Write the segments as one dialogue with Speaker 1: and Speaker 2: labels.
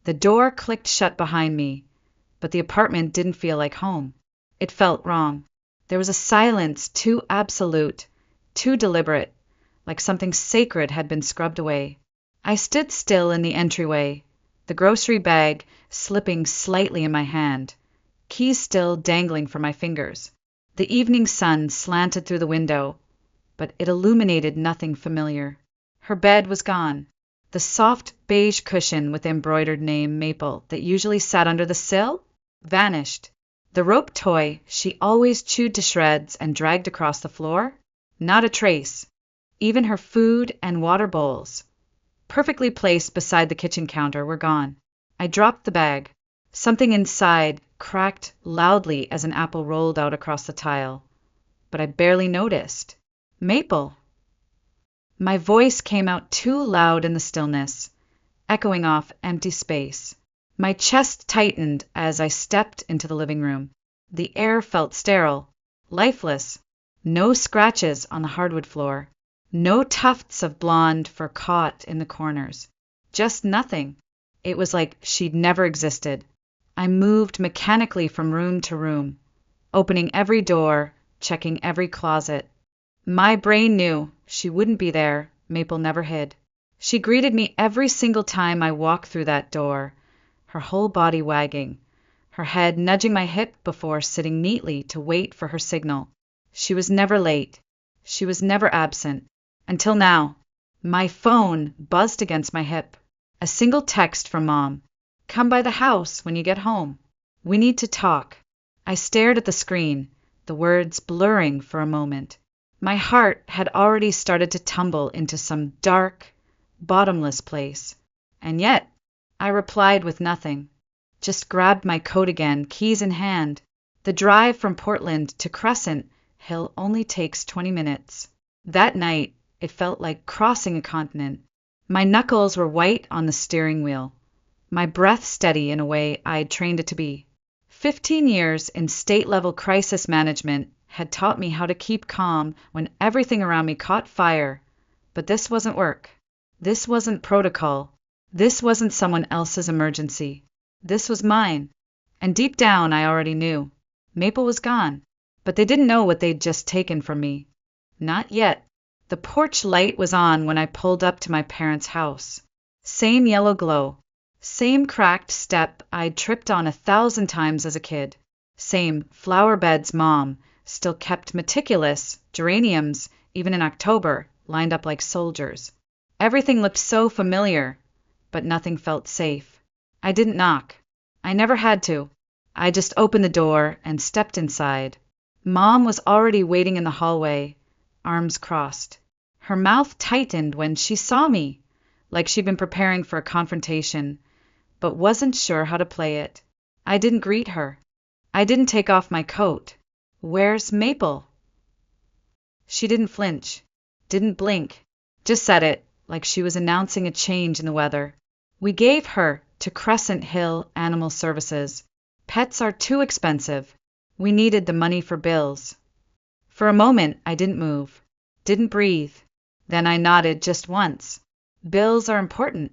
Speaker 1: The door clicked shut behind me, but the apartment didn't feel like home. It felt wrong. There was a silence too absolute, too deliberate, like something sacred had been scrubbed away. I stood still in the entryway, the grocery bag slipping slightly in my hand, keys still dangling from my fingers. The evening sun slanted through the window, but it illuminated nothing familiar. Her bed was gone. The soft beige cushion with the embroidered name Maple that usually sat under the sill vanished. The rope toy she always chewed to shreds and dragged across the floor, not a trace. Even her food and water bowls, perfectly placed beside the kitchen counter, were gone. I dropped the bag. Something inside cracked loudly as an apple rolled out across the tile, but I barely noticed. Maple! My voice came out too loud in the stillness, echoing off empty space. My chest tightened as I stepped into the living room. The air felt sterile, lifeless. No scratches on the hardwood floor. No tufts of blonde fur caught in the corners. Just nothing. It was like she'd never existed. I moved mechanically from room to room, opening every door, checking every closet. My brain knew she wouldn't be there. Maple never hid. She greeted me every single time I walked through that door, her whole body wagging, her head nudging my hip before sitting neatly to wait for her signal. She was never late. She was never absent. Until now. My phone buzzed against my hip. A single text from Mom. Come by the house when you get home. We need to talk. I stared at the screen, the words blurring for a moment. My heart had already started to tumble into some dark, bottomless place. And yet, I replied with nothing. Just grabbed my coat again, keys in hand. The drive from Portland to Crescent Hill only takes 20 minutes. That night, it felt like crossing a continent. My knuckles were white on the steering wheel, my breath steady in a way I'd trained it to be. 15 years in state-level crisis management had taught me how to keep calm when everything around me caught fire. But this wasn't work. This wasn't protocol. This wasn't someone else's emergency. This was mine. And deep down, I already knew. Maple was gone. But they didn't know what they'd just taken from me. Not yet. The porch light was on when I pulled up to my parents' house. Same yellow glow. Same cracked step I'd tripped on 1,000 times as a kid. Same flower beds Mom still kept meticulous, geraniums, even in October, lined up like soldiers. Everything looked so familiar, but nothing felt safe. I didn't knock. I never had to. I just opened the door and stepped inside. Mom was already waiting in the hallway, arms crossed. Her mouth tightened when she saw me, like she'd been preparing for a confrontation, but wasn't sure how to play it. I didn't greet her. I didn't take off my coat. Where's Maple? She didn't flinch, didn't blink, just said it like she was announcing a change in the weather. We gave her to Crescent Hill Animal Services. Pets are too expensive. We needed the money for bills. For a moment, I didn't move, didn't breathe. Then I nodded just once. Bills are important.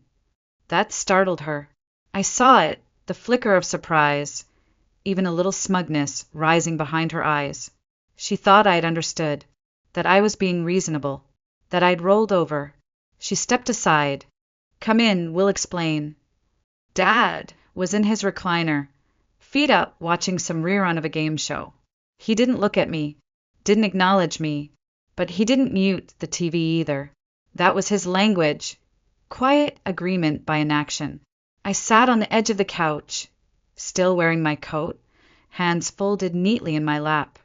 Speaker 1: That startled her. I saw it, the flicker of surprise, even a little smugness rising behind her eyes. She thought I'd understood, that I was being reasonable, that I'd rolled over. She stepped aside. Come in, we'll explain. Dad was in his recliner, feet up, watching some rerun of a game show. He didn't look at me, didn't acknowledge me, but he didn't mute the TV either. That was his language. Quiet agreement by inaction. I sat on the edge of the couch, still wearing my coat, hands folded neatly in my lap.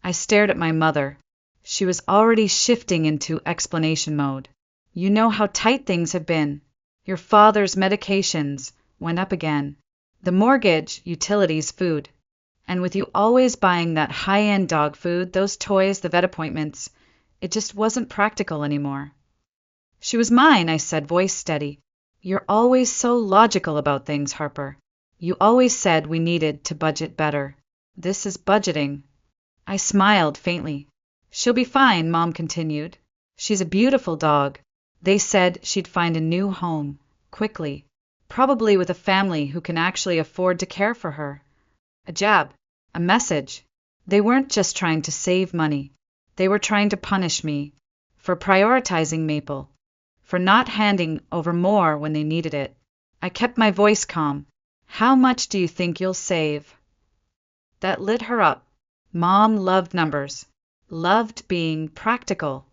Speaker 1: I stared at my mother. She was already shifting into explanation mode. You know how tight things have been. Your father's medications went up again. The mortgage, utilities, food. And with you always buying that high-end dog food, those toys, the vet appointments, it just wasn't practical anymore. She was mine, I said, voice steady. You're always so logical about things, Harper. You always said we needed to budget better. This is budgeting. I smiled faintly. She'll be fine, Mom continued. She's a beautiful dog. They said she'd find a new home, quickly. probably with a family who can actually afford to care for her. A jab, a message. They weren't just trying to save money. They were trying to punish me for prioritizing Maple, for not handing over more when they needed it. I kept my voice calm. How much do you think you'll save? That lit her up. Mom loved numbers, loved being practical.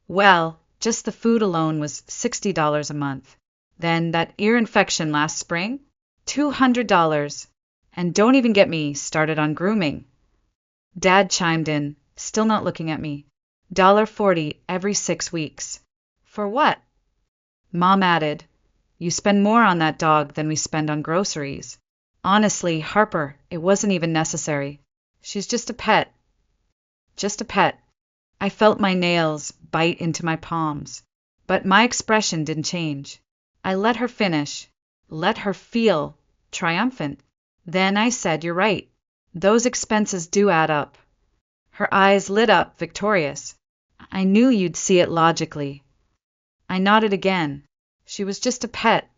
Speaker 1: Well, just the food alone was $60 a month. Then that ear infection last spring? $200. And don't even get me started on grooming. Dad chimed in, still not looking at me. $40 every 6 weeks. For what? Mom added, you spend more on that dog than we spend on groceries. Honestly, Harper, it wasn't even necessary. She's just a pet. Just a pet. I felt my nails bite into my palms, but my expression didn't change. I let her finish, let her feel triumphant. Then I said, you're right. Those expenses do add up. Her eyes lit up, victorious. I knew you'd see it logically. I nodded again. She was just a pet.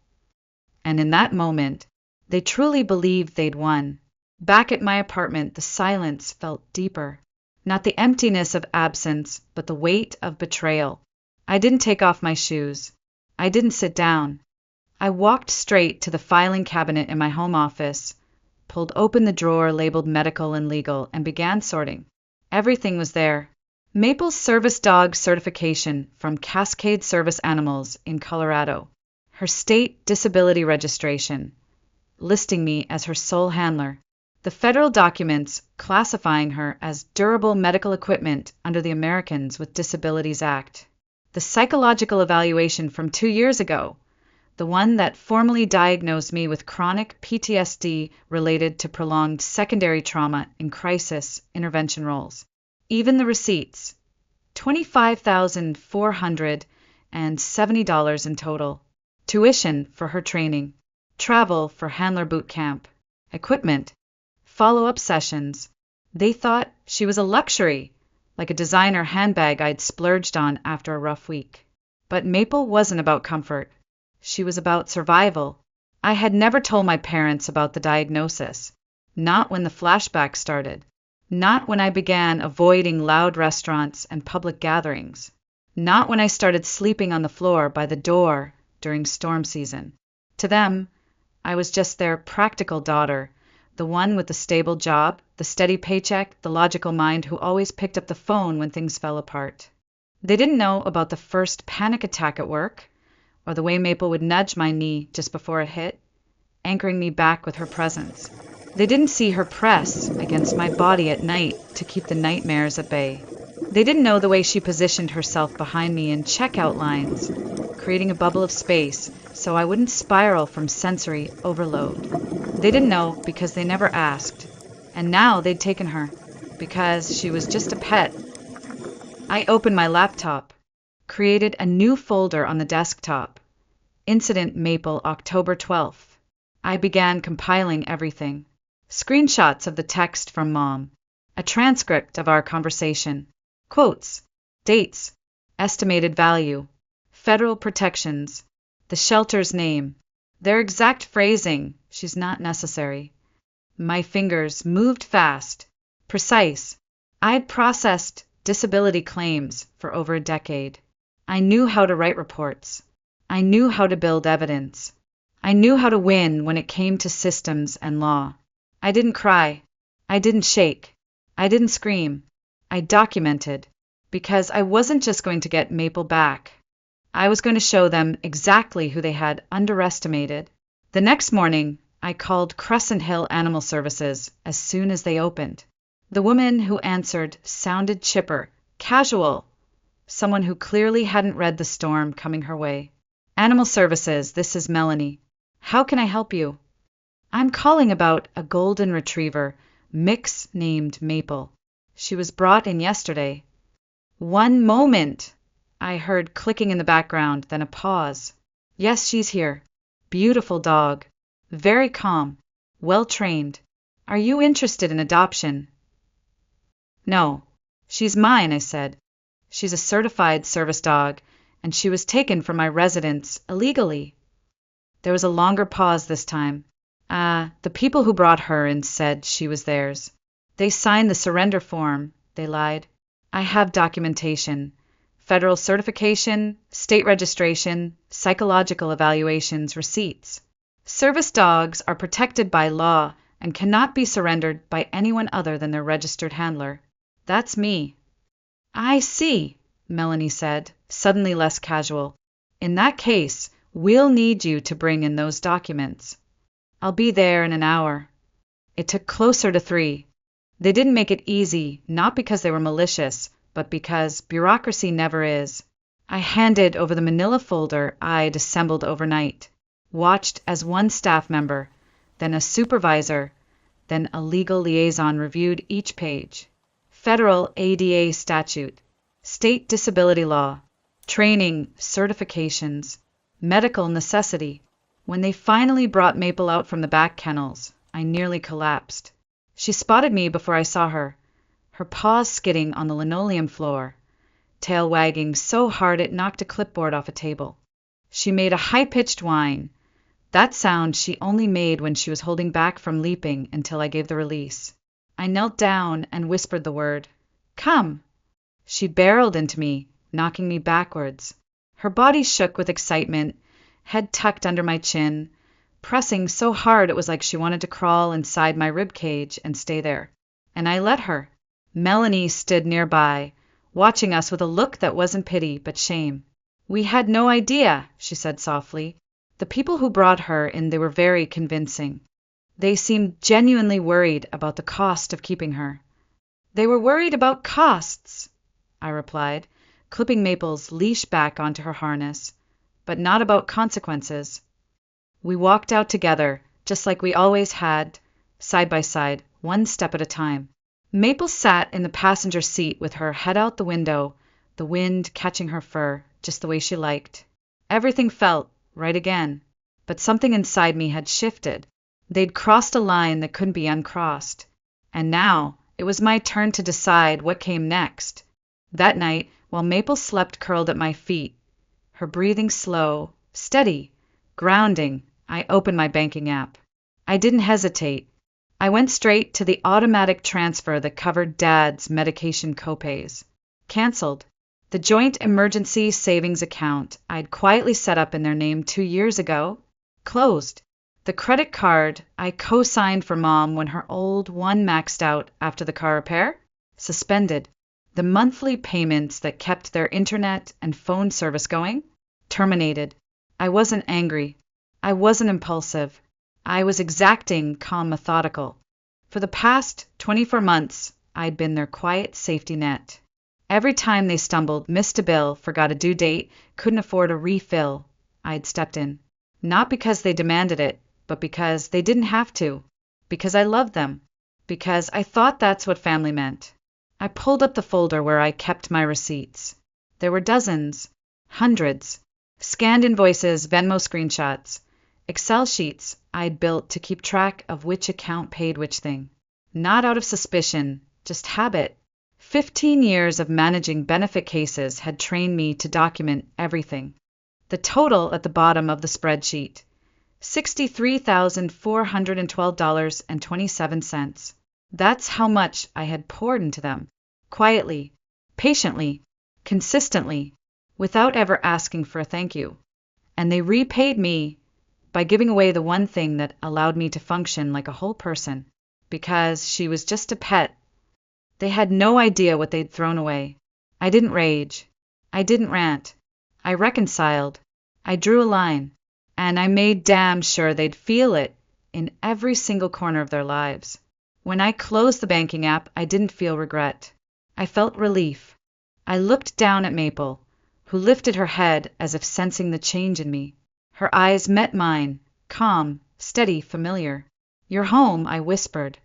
Speaker 1: And in that moment, they truly believed they'd won. Back at my apartment, the silence felt deeper. Not the emptiness of absence, but the weight of betrayal. I didn't take off my shoes. I didn't sit down. I walked straight to the filing cabinet in my home office, pulled open the drawer labeled medical and legal, and began sorting. Everything was there. Maple's service dog certification from Cascade Service Animals in Colorado. Her state disability registration, listing me as her sole handler. The federal documents classifying her as durable medical equipment under the Americans with Disabilities Act. The psychological evaluation from 2 years ago, the one that formally diagnosed me with chronic PTSD related to prolonged secondary trauma in crisis intervention roles. Even the receipts, $25,470 in total. Tuition for her training, travel for handler boot camp, equipment, follow-up sessions. They thought she was a luxury, like a designer handbag I'd splurged on after a rough week. But Maple wasn't about comfort. She was about survival. I had never told my parents about the diagnosis, not when the flashback started, not when I began avoiding loud restaurants and public gatherings, not when I started sleeping on the floor by the door during storm season. To them, I was just their practical daughter, the one with the stable job, the steady paycheck, the logical mind who always picked up the phone when things fell apart. They didn't know about the first panic attack at work, or the way Maple would nudge my knee just before it hit, anchoring me back with her presence. They didn't see her press against my body at night to keep the nightmares at bay. They didn't know the way she positioned herself behind me in checkout lines, creating a bubble of space so I wouldn't spiral from sensory overload. They didn't know because they never asked. And now they'd taken her, because she was just a pet. I opened my laptop, created a new folder on the desktop. Incident Maple, October 12th. I began compiling everything. Screenshots of the text from Mom, a transcript of our conversation, quotes, dates, estimated value, federal protections, the shelter's name, their exact phrasing, she's not necessary. My fingers moved fast, precise. I'd processed disability claims for over a decade. I knew how to write reports. I knew how to build evidence. I knew how to win when it came to systems and law. I didn't cry. I didn't shake. I didn't scream. I documented, because I wasn't just going to get Maple back. I was going to show them exactly who they had underestimated. The next morning, I called Crescent Hill Animal Services as soon as they opened. The woman who answered sounded chipper, casual, someone who clearly hadn't read the storm coming her way. Animal Services, this is Melanie. How can I help you? I'm calling about a golden retriever, mix named Maple. She was brought in yesterday. One moment! I heard clicking in the background, then a pause. Yes, she's here. Beautiful dog. Very calm. Well trained. Are you interested in adoption? No. She's mine, I said. She's a certified service dog, and she was taken from my residence illegally. There was a longer pause this time. The people who brought her in said she was theirs. They signed the surrender form, they lied. I have documentation. Federal certification, state registration, psychological evaluations, receipts. Service dogs are protected by law and cannot be surrendered by anyone other than their registered handler. That's me. I see, Melanie said, suddenly less casual. In that case, we'll need you to bring in those documents. I'll be there in an hour. It took closer to 3. They didn't make it easy, not because they were malicious, but because bureaucracy never is. I handed over the manila folder I'd assembled overnight, watched as one staff member, then a supervisor, then a legal liaison reviewed each page. Federal ADA statute, state disability law, training, certifications, medical necessity. When they finally brought Maple out from the back kennels, I nearly collapsed. She spotted me before I saw her, her paws skidding on the linoleum floor, tail wagging so hard it knocked a clipboard off a table. She made a high-pitched whine, that sound she only made when she was holding back from leaping until I gave the release. I knelt down and whispered the word, "Come!" She barreled into me, knocking me backwards. Her body shook with excitement, head tucked under my chin, pressing so hard it was like she wanted to crawl inside my rib cage and stay there. And I let her. Melanie stood nearby, watching us with a look that wasn't pity but shame. "We had no idea," she said softly. The people who brought her in, they were very convincing. They seemed genuinely worried about the cost of keeping her. "They were worried about costs," I replied, clipping Maple's leash back onto her harness, "but not about consequences." We walked out together, just like we always had, side by side, one step at a time. Maple sat in the passenger seat with her head out the window, the wind catching her fur, just the way she liked. Everything felt right again, but something inside me had shifted. They'd crossed a line that couldn't be uncrossed. And now it was my turn to decide what came next. That night, while Maple slept curled at my feet, her breathing slow, steady, grounding, I opened my banking app. I didn't hesitate. I went straight to the automatic transfer that covered Dad's medication copays. Canceled. The joint emergency savings account I'd quietly set up in their name 2 years ago, closed. The credit card I co-signed for Mom when her old one maxed out after the car repair, suspended. The monthly payments that kept their internet and phone service going, terminated. I wasn't angry. I wasn't impulsive. I was exacting, calm, methodical. For the past 24 months, I'd been their quiet safety net. Every time they stumbled, missed a bill, forgot a due date, couldn't afford a refill, I'd stepped in. Not because they demanded it, but because they didn't have to. Because I loved them. Because I thought that's what family meant. I pulled up the folder where I kept my receipts. There were dozens, hundreds, scanned invoices, Venmo screenshots, Excel sheets I'd built to keep track of which account paid which thing. Not out of suspicion, just habit. 15 years of managing benefit cases had trained me to document everything. The total at the bottom of the spreadsheet, $63,412.27. That's how much I had poured into them, quietly, patiently, consistently, without ever asking for a thank you. And they repaid me by giving away the one thing that allowed me to function like a whole person, because she was just a pet. They had no idea what they'd thrown away. I didn't rage. I didn't rant. I reconciled. I drew a line. And I made damn sure they'd feel it in every single corner of their lives. When I closed the banking app, I didn't feel regret. I felt relief. I looked down at Maple, who lifted her head as if sensing the change in me. Her eyes met mine, calm, steady, familiar. "You're home," I whispered.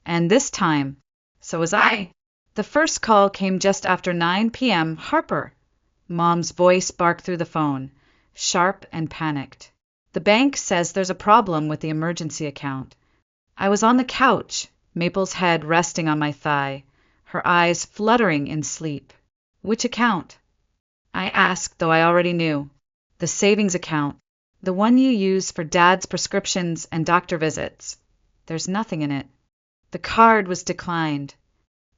Speaker 1: And this time, so was I. The first call came just after 9 p.m. "Harper." Mom's voice barked through the phone, sharp and panicked. "The bank says there's a problem with the emergency account." I was on the couch, Maple's head resting on my thigh, her eyes fluttering in sleep. "Which account?" I asked, though I already knew. "The savings account. The one you use for Dad's prescriptions and doctor visits. There's nothing in it. The card was declined.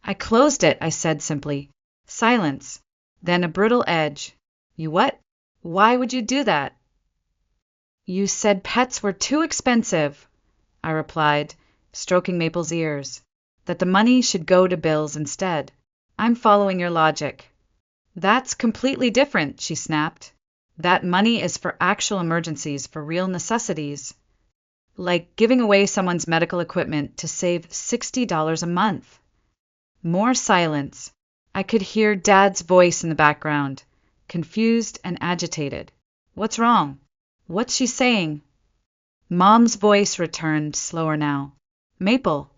Speaker 1: I closed it, I said simply. Silence. Then a brittle edge. You what? Why would you do that? You said pets were too expensive, I replied, stroking Maple's ears. That the money should go to bills instead. I'm following your logic. That's completely different, she snapped. That money is for actual emergencies, for real necessities. Like giving away someone's medical equipment to save $60 a month. More silence. I could hear Dad's voice in the background, confused and agitated. What's wrong? What's she saying? Mom's voice returned, slower now. Maple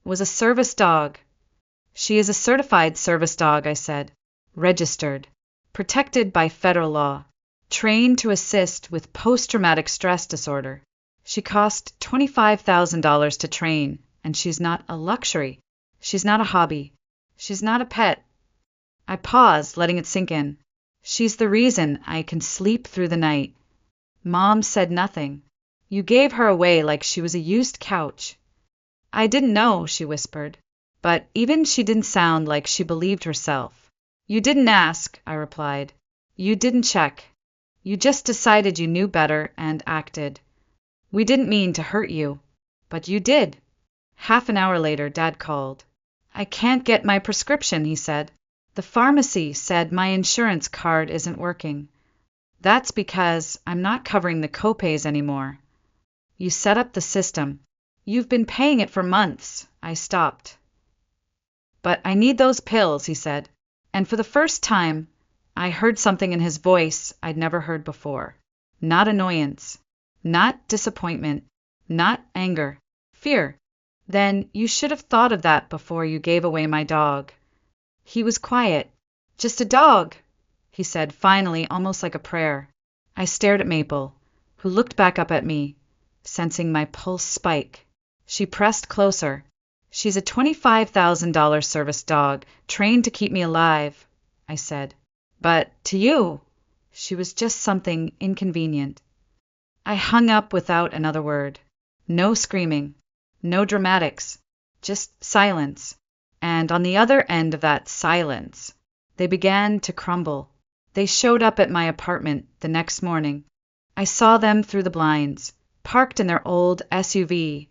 Speaker 1: was a service dog. She is a certified service dog, I said. Registered. Protected by federal law. Trained to assist with post-traumatic stress disorder. She cost $25,000 to train, and she's not a luxury. She's not a hobby. She's not a pet. I paused, letting it sink in. She's the reason I can sleep through the night. Mom said nothing. You gave her away like she was a used couch. I didn't know, she whispered. But even she didn't sound like she believed herself. You didn't ask, I replied. You didn't check. You just decided you knew better and acted. We didn't mean to hurt you. But you did. Half an hour later, Dad called. I can't get my prescription, he said. The pharmacy said my insurance card isn't working. That's because I'm not covering the copays anymore. You set up the system. You've been paying it for months. I stopped. But I need those pills, he said. And for the first time, I heard something in his voice I'd never heard before. Not annoyance. Not disappointment. Not anger. Fear. Then you should have thought of that before you gave away my dog. He was quiet. Just a dog, he said finally, almost like a prayer. I stared at Maple, who looked back up at me, sensing my pulse spike. She pressed closer. She's a $25,000 service dog, trained to keep me alive, I said. But to you, she was just something inconvenient. I hung up without another word. No screaming. No dramatics. Just silence. And on the other end of that silence, they began to crumble. They showed up at my apartment the next morning. I saw them through the blinds, parked in their old SUV,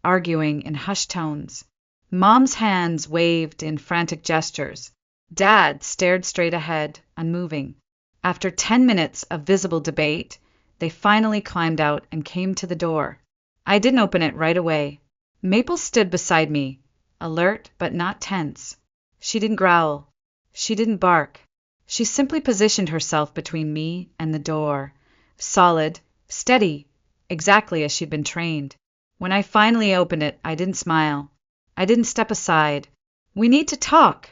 Speaker 1: arguing in hushed tones. Mom's hands waved in frantic gestures. Dad stared straight ahead, unmoving. After 10 minutes of visible debate, they finally climbed out and came to the door. I didn't open it right away. Maple stood beside me, alert but not tense. She didn't growl. She didn't bark. She simply positioned herself between me and the door, solid, steady, exactly as she'd been trained. When I finally opened it, I didn't smile. I didn't step aside. We need to talk,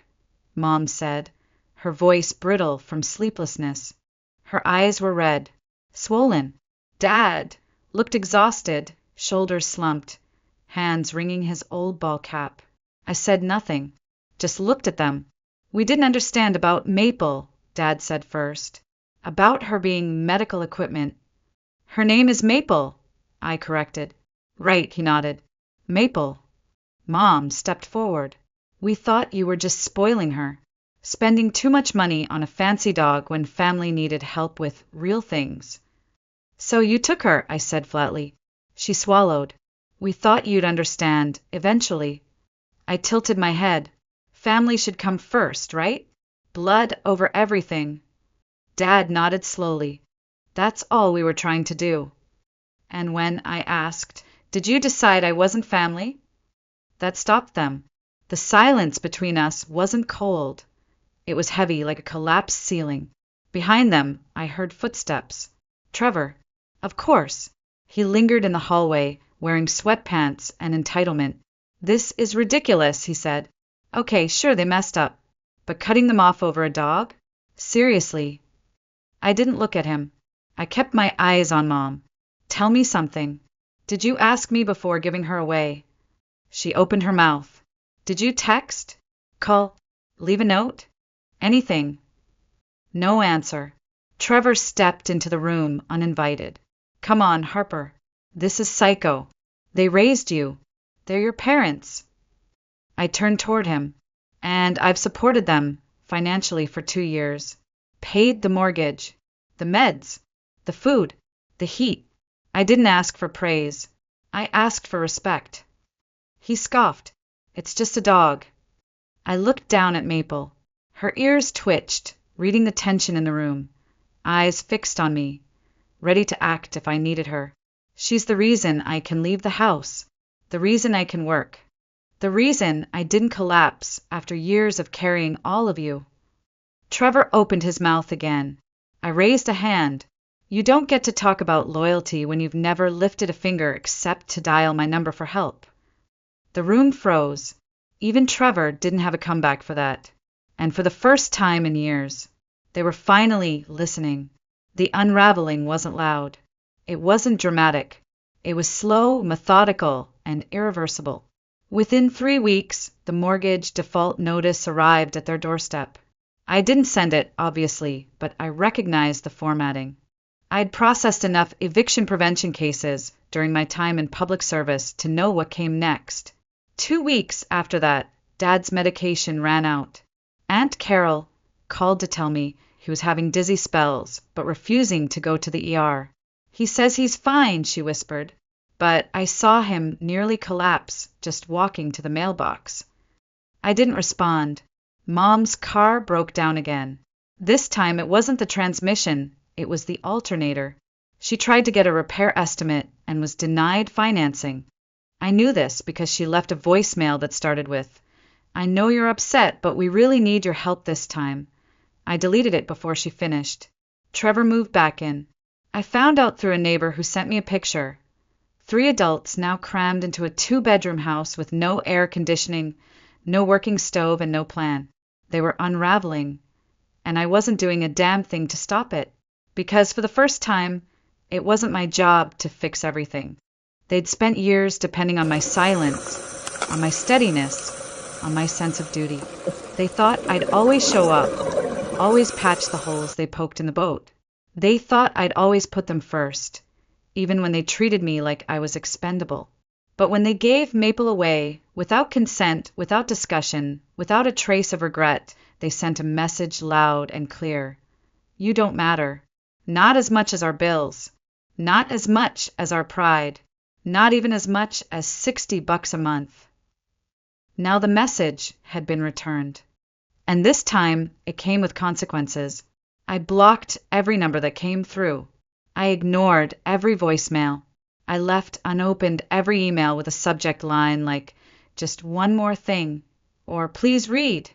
Speaker 1: Mom said, her voice brittle from sleeplessness. Her eyes were red, swollen. Dad looked exhausted, shoulders slumped, hands wringing his old ball cap. I said nothing, just looked at them. We didn't understand about Maple, Dad said first. About her being medical equipment. Her name is Maple, I corrected. Right, he nodded. Maple. Mom stepped forward. We thought you were just spoiling her, spending too much money on a fancy dog when family needed help with real things. So you took her, I said flatly. She swallowed. We thought you'd understand, eventually. I tilted my head. Family should come first, right? Blood over everything. Dad nodded slowly. That's all we were trying to do. And when I asked, did you decide I wasn't family? That stopped them. The silence between us wasn't cold. It was heavy like a collapsed ceiling. Behind them, I heard footsteps. Trevor. Of course. He lingered in the hallway, wearing sweatpants and entitlement. This is ridiculous, he said. Okay, sure, they messed up. But cutting them off over a dog? Seriously. I didn't look at him. I kept my eyes on Mom. Tell me something. Did you ask me before giving her away? She opened her mouth. Did you text? Call? Leave a note? Anything? No answer. Trevor stepped into the room uninvited. Come on, Harper. This is psycho. They raised you. They're your parents. I turned toward him. And I've supported them financially for 2 years. Paid the mortgage, the meds, the food, the heat. I didn't ask for praise. I asked for respect. He scoffed. It's just a dog. I looked down at Maple. Her ears twitched, reading the tension in the room. Eyes fixed on me, ready to act if I needed her. She's the reason I can leave the house. The reason I can work. The reason I didn't collapse after years of carrying all of you. Trevor opened his mouth again. I raised a hand. You don't get to talk about loyalty when you've never lifted a finger except to dial my number for help. The room froze. Even Trevor didn't have a comeback for that. And for the first time in years, they were finally listening. The unraveling wasn't loud. It wasn't dramatic. It was slow, methodical, and irreversible. Within 3 weeks, the mortgage default notice arrived at their doorstep. I didn't send it, obviously, but I recognized the formatting. I'd processed enough eviction prevention cases during my time in public service to know what came next. 2 weeks after that, Dad's medication ran out. Aunt Carol called to tell me he was having dizzy spells, but refusing to go to the ER. He says he's fine, she whispered, but I saw him nearly collapse just walking to the mailbox. I didn't respond. Mom's car broke down again. This time it wasn't the transmission, it was the alternator. She tried to get a repair estimate and was denied financing. I knew this because she left a voicemail that started with, I know you're upset, but we really need your help this time. I deleted it before she finished. Trevor moved back in. I found out through a neighbor who sent me a picture. 3 adults now crammed into a 2-bedroom house with no air conditioning, no working stove, and no plan. They were unraveling, and I wasn't doing a damn thing to stop it, because for the first time, it wasn't my job to fix everything. They'd spent years depending on my silence, on my steadiness, on my sense of duty. They thought I'd always show up, always patch the holes they poked in the boat. They thought I'd always put them first, even when they treated me like I was expendable. But when they gave Maple away, without consent, without discussion, without a trace of regret, they sent a message loud and clear. You don't matter. Not as much as our bills. Not as much as our pride. Not even as much as $60 a month. Now the message had been returned. And this time, it came with consequences. I blocked every number that came through. I ignored every voicemail. I left unopened every email with a subject line like, just one more thing, or please read.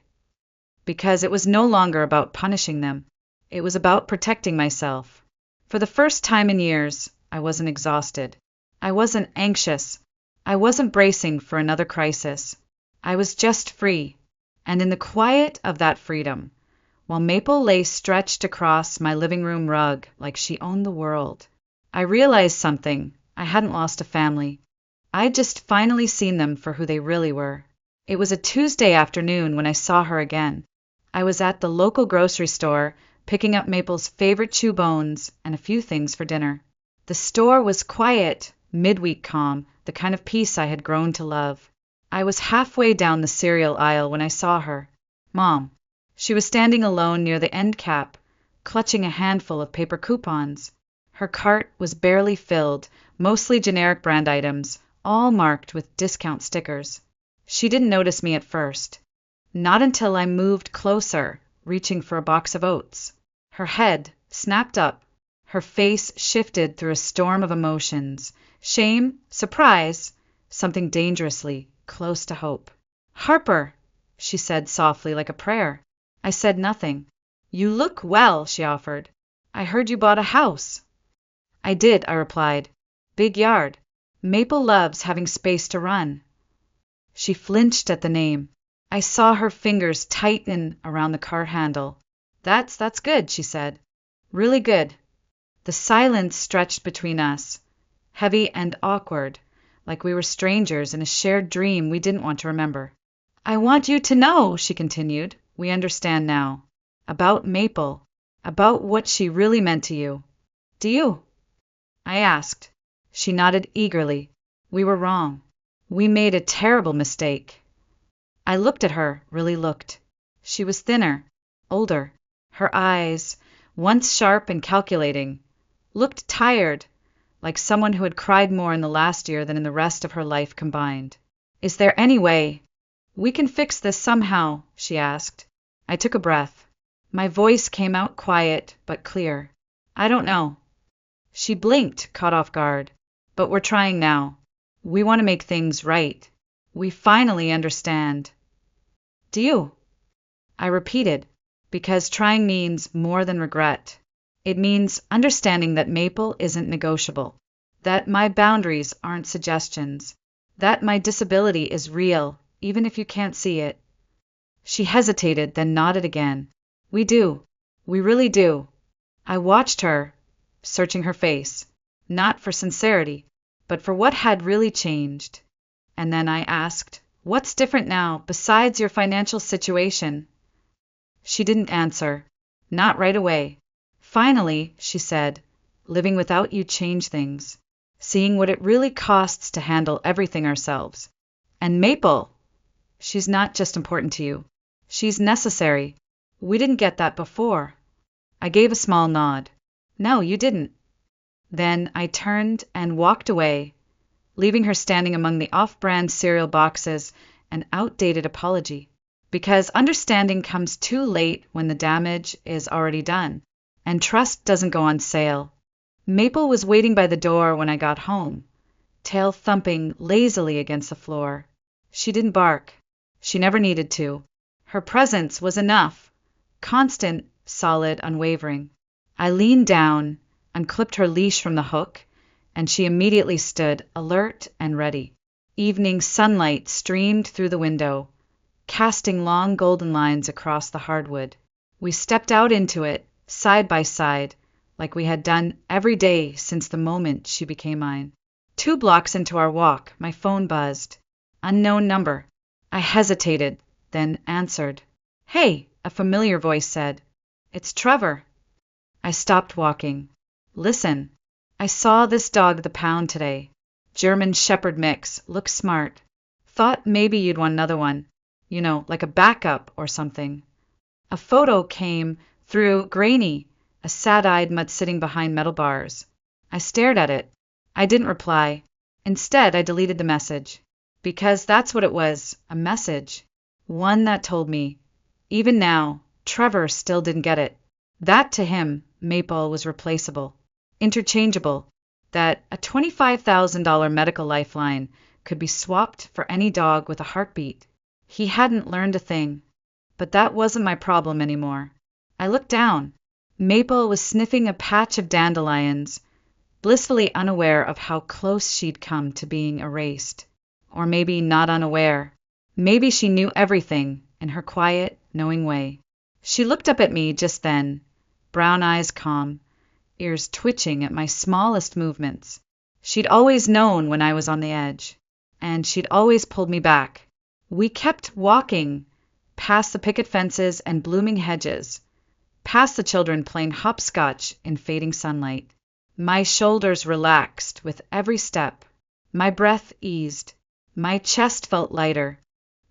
Speaker 1: Because it was no longer about punishing them. It was about protecting myself. For the first time in years, I wasn't exhausted. I wasn't anxious. I wasn't bracing for another crisis. I was just free. And in the quiet of that freedom, while Maple lay stretched across my living room rug like she owned the world, I realized something. I hadn't lost a family. I'd just finally seen them for who they really were. It was a Tuesday afternoon when I saw her again. I was at the local grocery store, picking up Maple's favorite chew bones and a few things for dinner. The store was quiet, midweek calm, the kind of peace I had grown to love. I was halfway down the cereal aisle when I saw her. Mom. She was standing alone near the end cap, clutching a handful of paper coupons. Her cart was barely filled, mostly generic brand items, all marked with discount stickers. She didn't notice me at first. Not until I moved closer, reaching for a box of oats. Her head snapped up. Her face shifted through a storm of emotions. Shame, surprise, something dangerously close to hope. Harper, she said softly like a prayer. I said nothing. You look well, she offered. I heard you bought a house. I did, I replied. Big yard. Maple loves having space to run. She flinched at the name. I saw her fingers tighten around the cart handle. That's good, she said. Really good. The silence stretched between us, heavy and awkward, like we were strangers in a shared dream we didn't want to remember. I want you to know, she continued, we understand now, about Maple, about what she really meant to you. Do you? I asked. She nodded eagerly. We were wrong. We made a terrible mistake. I looked at her, really looked. She was thinner, older. Her eyes, once sharp and calculating, looked tired, like someone who had cried more in the last year than in the rest of her life combined. Is there any way we can fix this somehow? She asked. I took a breath. My voice came out quiet but clear. I don't know. She blinked, caught off guard. But we're trying now. We want to make things right. We finally understand. Do you? I repeated, because trying means more than regret. It means understanding that Maple isn't negotiable, that my boundaries aren't suggestions, that my disability is real, even if you can't see it. She hesitated, then nodded again. We do. We really do. I watched her, searching her face, not for sincerity, but for what had really changed. And then I asked, what's different now, besides your financial situation? She didn't answer. Not right away. Finally, she said, living without you changed things. Seeing what it really costs to handle everything ourselves. And Maple, she's not just important to you. She's necessary. We didn't get that before. I gave a small nod. No, you didn't. Then I turned and walked away, leaving her standing among the off-brand cereal boxes, an outdated apology. Because understanding comes too late when the damage is already done, and trust doesn't go on sale. Maple was waiting by the door when I got home, tail thumping lazily against the floor. She didn't bark. She never needed to. Her presence was enough. Constant, solid, unwavering. I leaned down, unclipped her leash from the hook, and she immediately stood, alert and ready. Evening sunlight streamed through the window, casting long golden lines across the hardwood. We stepped out into it, side by side, like we had done every day since the moment she became mine. 2 blocks into our walk, my phone buzzed. Unknown number. I hesitated, then answered. Hey, a familiar voice said. It's Trevor. I stopped walking. Listen, I saw this dog at the pound today. German Shepherd mix, looks smart. Thought maybe you'd want another one. You know, like a backup or something. A photo came through, grainy, a sad-eyed mutt sitting behind metal bars. I stared at it. I didn't reply. Instead, I deleted the message. Because that's what it was, a message. One that told me, even now, Trevor still didn't get it. That to him, Maple was replaceable, interchangeable, that a $25,000 medical lifeline could be swapped for any dog with a heartbeat. He hadn't learned a thing. But that wasn't my problem anymore. I looked down. Maple was sniffing a patch of dandelions, blissfully unaware of how close she'd come to being erased. Or maybe not unaware. Maybe she knew everything in her quiet, knowing way. She looked up at me just then, brown eyes calm, ears twitching at my smallest movements. She'd always known when I was on the edge, and she'd always pulled me back. We kept walking, past the picket fences and blooming hedges, past the children playing hopscotch in fading sunlight. My shoulders relaxed with every step. My breath eased. My chest felt lighter.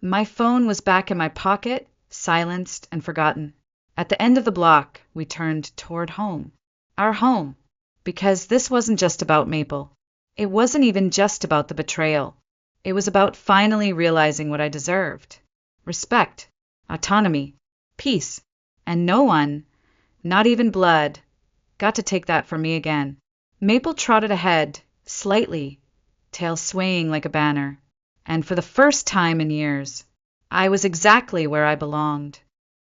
Speaker 1: My phone was back in my pocket, silenced and forgotten. At the end of the block, we turned toward home. Our home. Because this wasn't just about Maple. It wasn't even just about the betrayal. It was about finally realizing what I deserved. Respect, autonomy, peace. And no one, not even blood, got to take that from me again. Maple trotted ahead, slightly, tail swaying like a banner. And for the first time in years, I was exactly where I belonged.